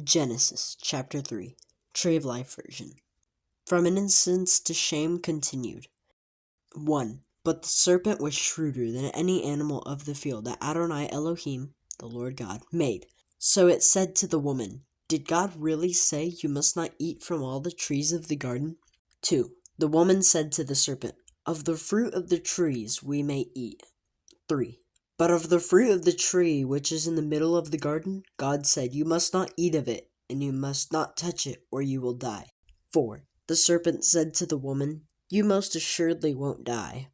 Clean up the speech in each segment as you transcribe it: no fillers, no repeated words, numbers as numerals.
Genesis chapter 3, Tree of Life version. From innocence to shame continued. 1. But the serpent was shrewder than any animal of the field that Adonai Elohim, the Lord God, made. So it said to the woman, Did God really say you must not eat from all the trees of the garden? 2. The woman said to the serpent, Of the fruit of the trees we may eat. 3. But of the fruit of the tree which is in the middle of the garden, God said, You must not eat of it, and you must not touch it, or you will die. 4. The serpent said to the woman, You most assuredly won't die.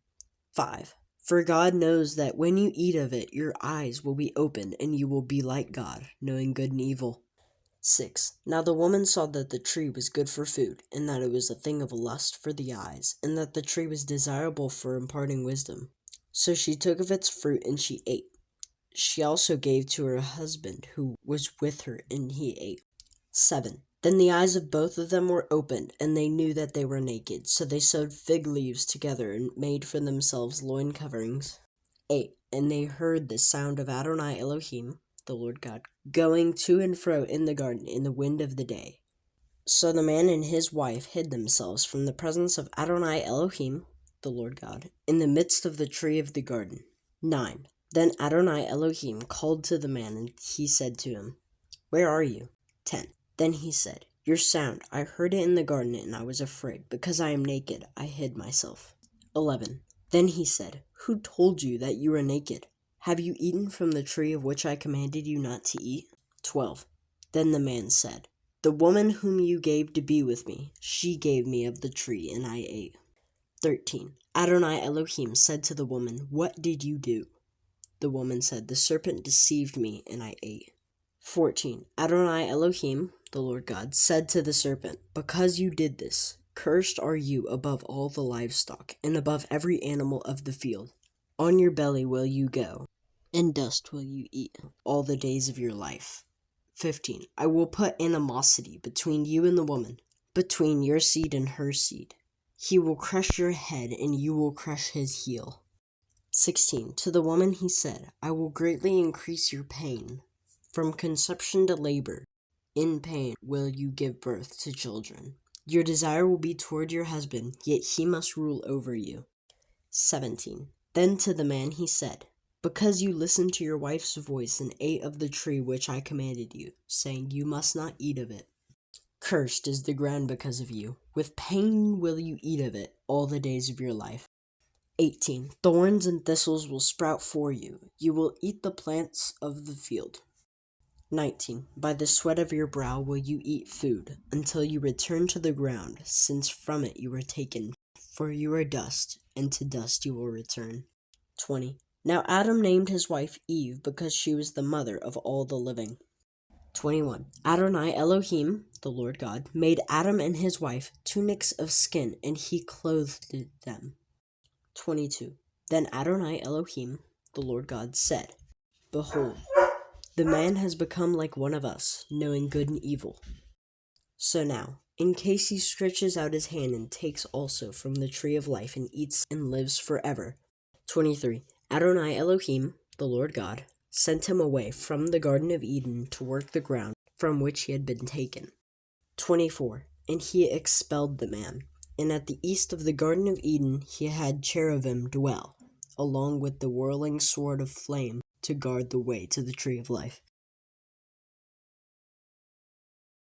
5. For God knows that when you eat of it, your eyes will be opened, and you will be like God, knowing good and evil. 6. Now the woman saw that the tree was good for food, and that it was a thing of lust for the eyes, and that the tree was desirable for imparting wisdom. So she took of its fruit, and she ate. She also gave to her husband who was with her, and he ate. 7. Then the eyes of both of them were opened, and they knew that they were naked. So they sewed fig leaves together and made for themselves loin-coverings. 8. And they heard the sound of Adonai Elohim, the Lord God, going to and fro in the garden in the wind of the day. So the man and his wife hid themselves from the presence of Adonai Elohim, the Lord God, in the midst of the tree of the garden. 9. Then Adonai Elohim called to the man, and he said to him, Where are you? 10. Then he said, Your sound, I heard it in the garden, and I was afraid. Because I am naked, I hid myself. 11. Then he said, Who told you that you were naked? Have you eaten from the tree of which I commanded you not to eat? 12. Then the man said, The woman whom you gave to be with me, she gave me of the tree, and I ate. 13. Adonai Elohim said to the woman, What did you do? The woman said, The serpent deceived me, and I ate. 14. Adonai Elohim, the Lord God, said to the serpent, Because you did this, cursed are you above all the livestock, and above every animal of the field. On your belly will you go, and dust will you eat all the days of your life. 15. I will put animosity between you and the woman, between your seed and her seed. He will crush your head, and you will crush his heel. 16. To the woman he said, I will greatly increase your pain. From conception to labor, in pain will you give birth to children. Your desire will be toward your husband, yet he must rule over you. 17. Then to the man he said, Because you listened to your wife's voice and ate of the tree which I commanded you, saying, You must not eat of it. Cursed is the ground because of you. With pain will you eat of it all the days of your life. 18. Thorns and thistles will sprout for you. You will eat the plants of the field. 19. By the sweat of your brow will you eat food, until you return to the ground, since from it you were taken. For you are dust, and to dust you will return. 20. Now Adam named his wife Eve, because she was the mother of all the living. 21. Adonai Elohim, the Lord God, made Adam and his wife tunics of skin, and he clothed them. 22. Then Adonai Elohim, the Lord God, said, Behold, the man has become like one of us, knowing good and evil. So now, in case he stretches out his hand and takes also from the tree of life and eats and lives forever. 23. Adonai Elohim, the Lord God, sent him away from the Garden of Eden to work the ground from which he had been taken. 24. And he expelled the man, and at the east of the Garden of Eden he had cherubim dwell, along with the whirling sword of flame to guard the way to the tree of life.